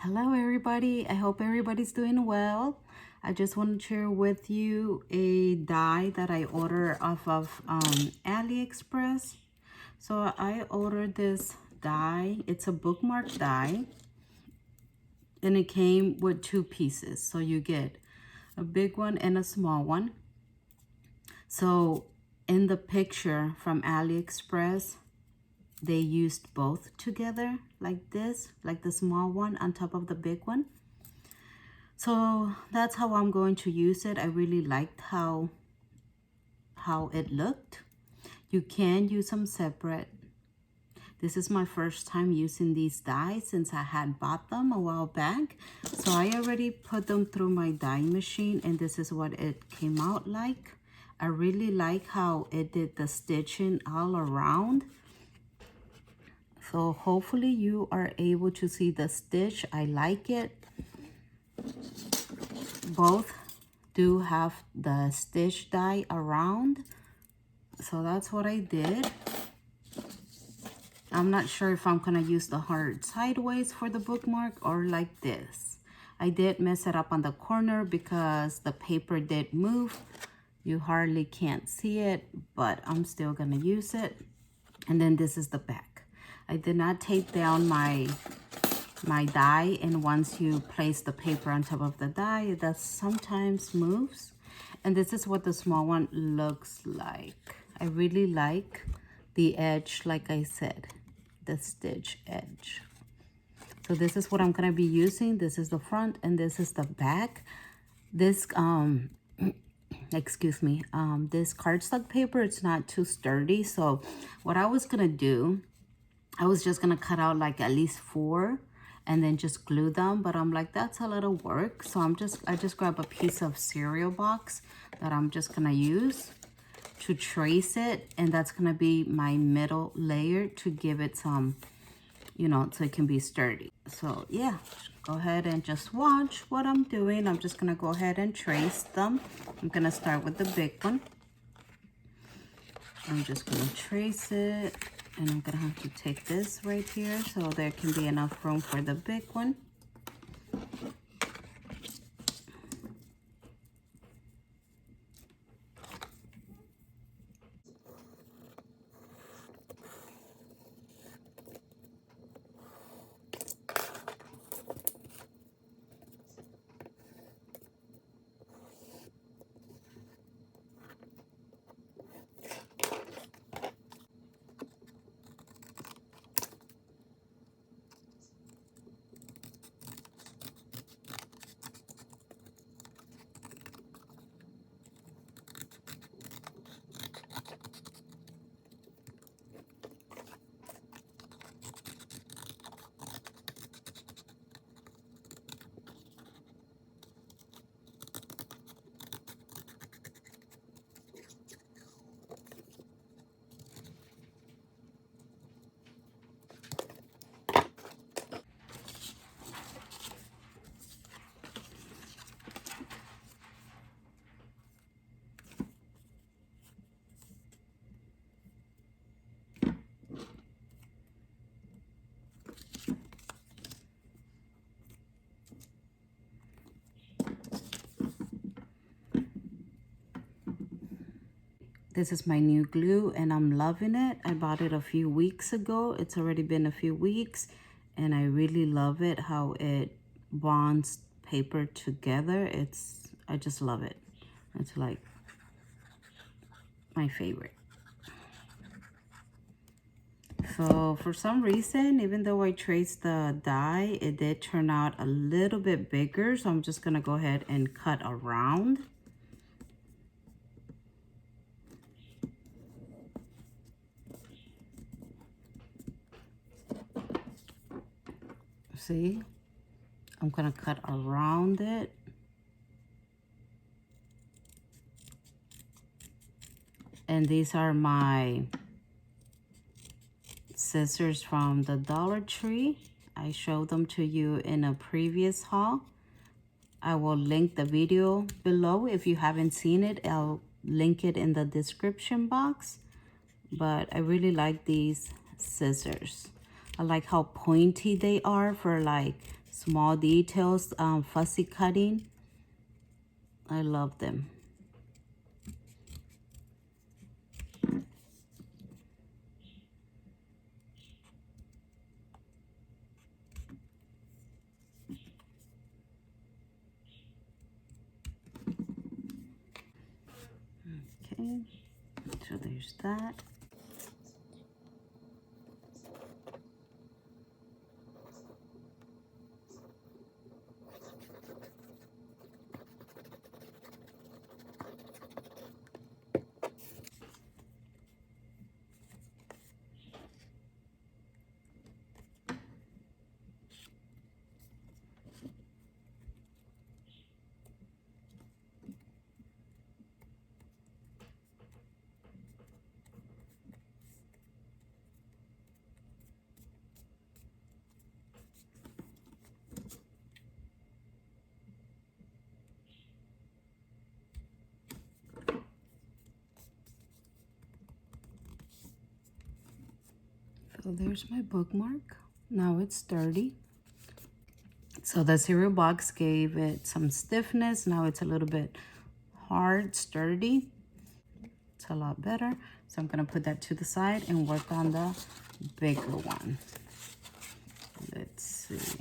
Hello everybody, I hope everybody's doing well. I just want to share with you a die that I ordered off of AliExpress. So I ordered this die. It's a bookmark die and it came with two pieces. So you get a big one and a small one. So in the picture from AliExpress, they used both together like this, like the small one on top of the big one. So that's how I'm going to use it. I really liked how it looked. You can use them separate. This is my first time using these dies since I had bought them a while back. So I already put them through my die machine and this is what it came out like. I really like how it did the stitching all around. So hopefully you are able to see the stitch. I like it. Both do have the stitch die around. So that's what I did. I'm not sure if I'm gonna use the heart sideways for the bookmark or like this. I did mess it up on the corner because the paper did move. You hardly can't see it, but I'm still gonna use it. And then this is the back. I did not tape down my die, and once you place the paper on top of the die, that sometimes moves. And this is what the small one looks like. I really like the edge, like I said, the stitch edge. So this is what I'm gonna be using. This is the front and this is the back. This excuse me, this cardstock paper, it's not too sturdy. So what I was gonna do, I was just gonna cut out like at least 4 and then just glue them, but I'm like, that's a lot of work. So I just grab a piece of cereal box that I'm just gonna use to trace it, and that's gonna be my middle layer to give it some, you know, so it can be sturdy. So yeah, go ahead and just watch what I'm doing. I'm just gonna go ahead and trace them. I'm gonna start with the big one. I'm just gonna trace it, and I'm gonna have to take this right here so there can be enough room for the big one. This is my new glue and I'm loving it. I bought it a few weeks ago. It's already been a few weeks and I really love it, how it bonds paper together. I just love it. It's like my favorite. So for some reason, even though I traced the die, it did turn out a little bit bigger. So I'm just gonna go ahead and cut around. See, I'm gonna cut around it. And these are my scissors from the Dollar Tree. I showed them to you in a previous haul. I will link the video below. If you haven't seen it, I'll link it in the description box. But I really like these scissors. I like how pointy they are for like small details, fussy cutting. I love them. Okay, so there's that. So there's my bookmark. Now it's sturdy. So the cereal box gave it some stiffness. Now it's a little bit hard, sturdy. It's a lot better. So I'm gonna put that to the side and work on the bigger one. Let's see.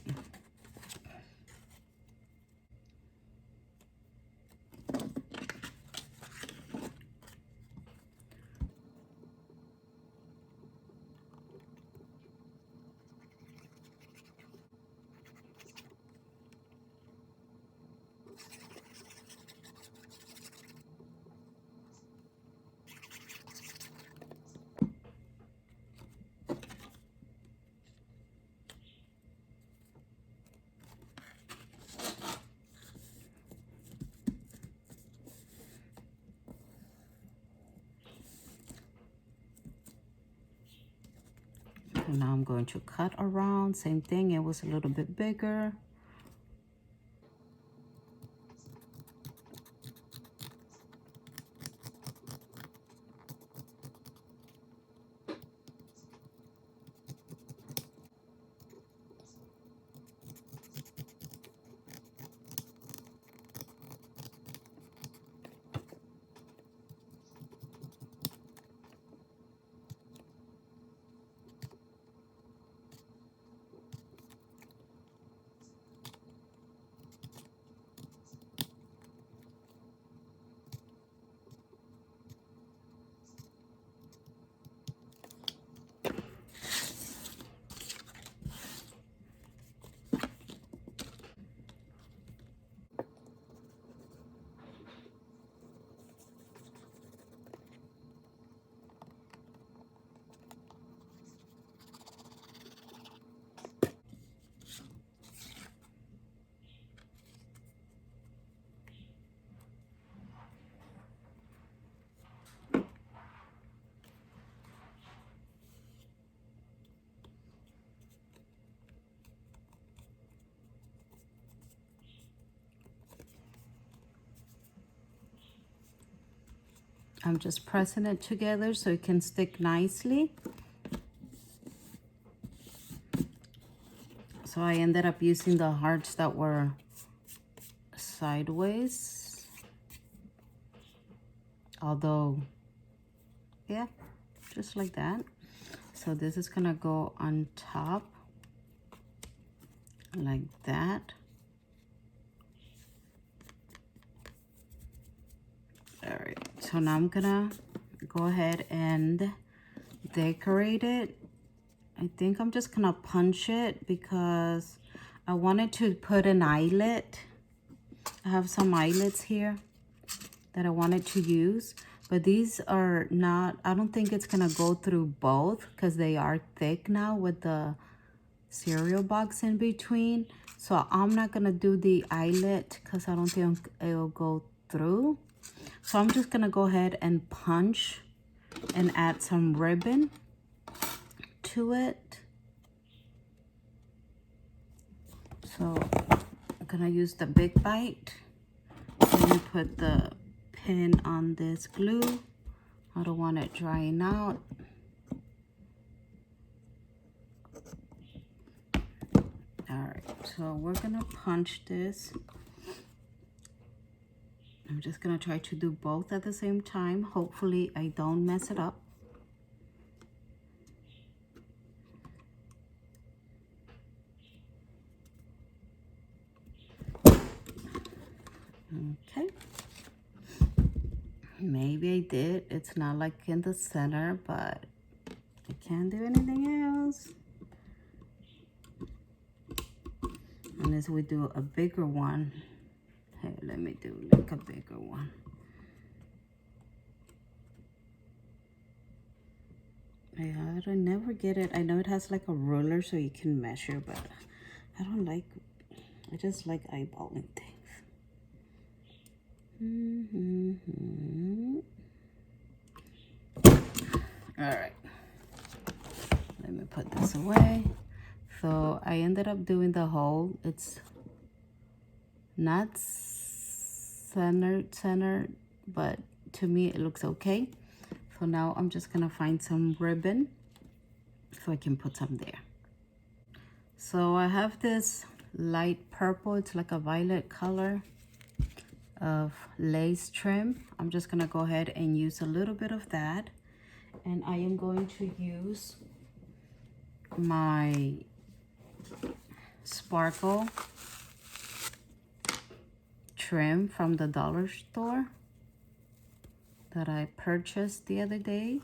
And now I'm going to cut around. Same thing, it was a little bit bigger. I'm just pressing it together so it can stick nicely. So I ended up using the hearts that were sideways. Although, yeah, just like that. So this is gonna go on top like that. All right, so now I'm gonna go ahead and decorate it. I think I'm just gonna punch it because I wanted to put an eyelet. I have some eyelets here that I wanted to use, but these are not, I don't think it's gonna go through both because they are thick now with the cereal box in between. So I'm not gonna do the eyelet because I don't think it'll go through. So I'm just gonna go ahead and punch and add some ribbon to it. So I'm gonna use the big bite. Let me put the pin on this glue. I don't want it drying out. So we're gonna punch this. I'm just gonna try to do both at the same time. Hopefully I don't mess it up. Okay. Maybe I did. It's not like in the center, but I can't do anything else. Unless we do a bigger one. Hey, let me do like a bigger one. I don't never get it. I know it has like a ruler so you can measure, but I don't like, I just like eyeballing things. All right, let me put this away. So I ended up doing the hole. It's not centered, but to me it looks okay. So now I'm just gonna find some ribbon so I can put some there. So I have this light purple, it's like a violet color of lace trim. I'm just gonna go ahead and use a little bit of that, and I am going to use my sparkle trim from the dollar store that I purchased the other day.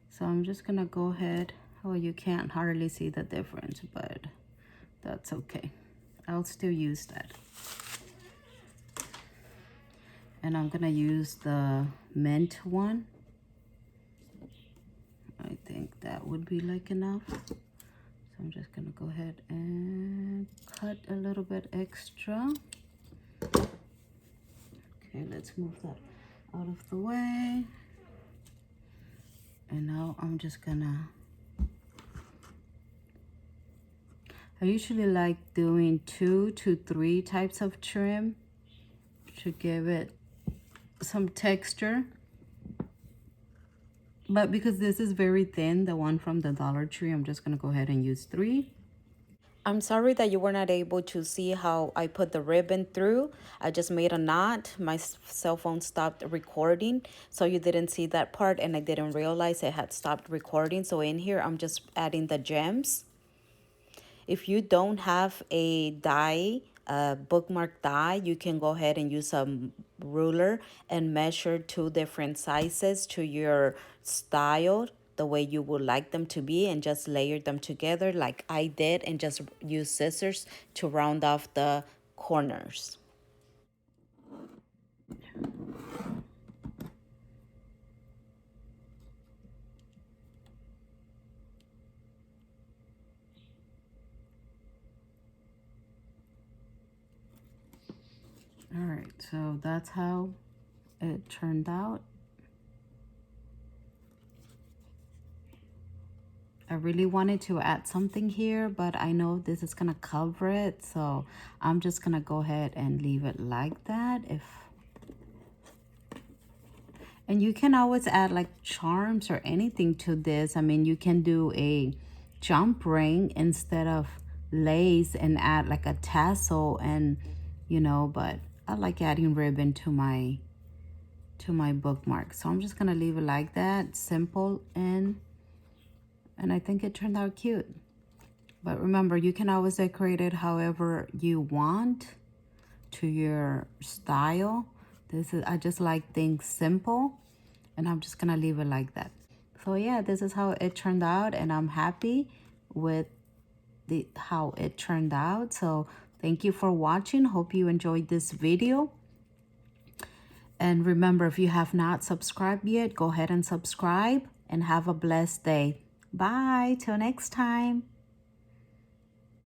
So I'm just gonna go ahead. Oh, you can't hardly see the difference, but that's okay. I'll still use that. And I'm gonna use the mint one. I think that would be like enough. So I'm just gonna go ahead and cut a little bit extra. Okay, let's move that out of the way. And now I'm just gonna, I usually like doing 2 to 3 types of trim to give it some texture. But because this is very thin, the one from the Dollar Tree, I'm just gonna go ahead and use 3. I'm sorry that you were not able to see how I put the ribbon through. I just made a knot. My cell phone stopped recording, so you didn't see that part, and I didn't realize it had stopped recording. So in here, I'm just adding the gems. If you don't have a die, a bookmark die, you can go ahead and use a ruler and measure 2 different sizes to your style, the way you would like them to be, and just layer them together like I did, and just use scissors to round off the corners. All right, so that's how it turned out. I really wanted to add something here, but I know this is gonna cover it, so I'm just gonna go ahead and leave it like that. And you can always add like charms or anything to this. I mean, you can do a jump ring instead of lace and add like a tassel, and you know, but I like adding ribbon to my bookmark. So I'm just gonna leave it like that, simple, and I think it turned out cute. But remember, you can always decorate it however you want to your style. I just like things simple, and I'm just gonna leave it like that. So yeah, this is how it turned out, and I'm happy with how it turned out. So thank you for watching. Hope you enjoyed this video. And remember, if you have not subscribed yet, go ahead and subscribe, and have a blessed day. Bye, till next time.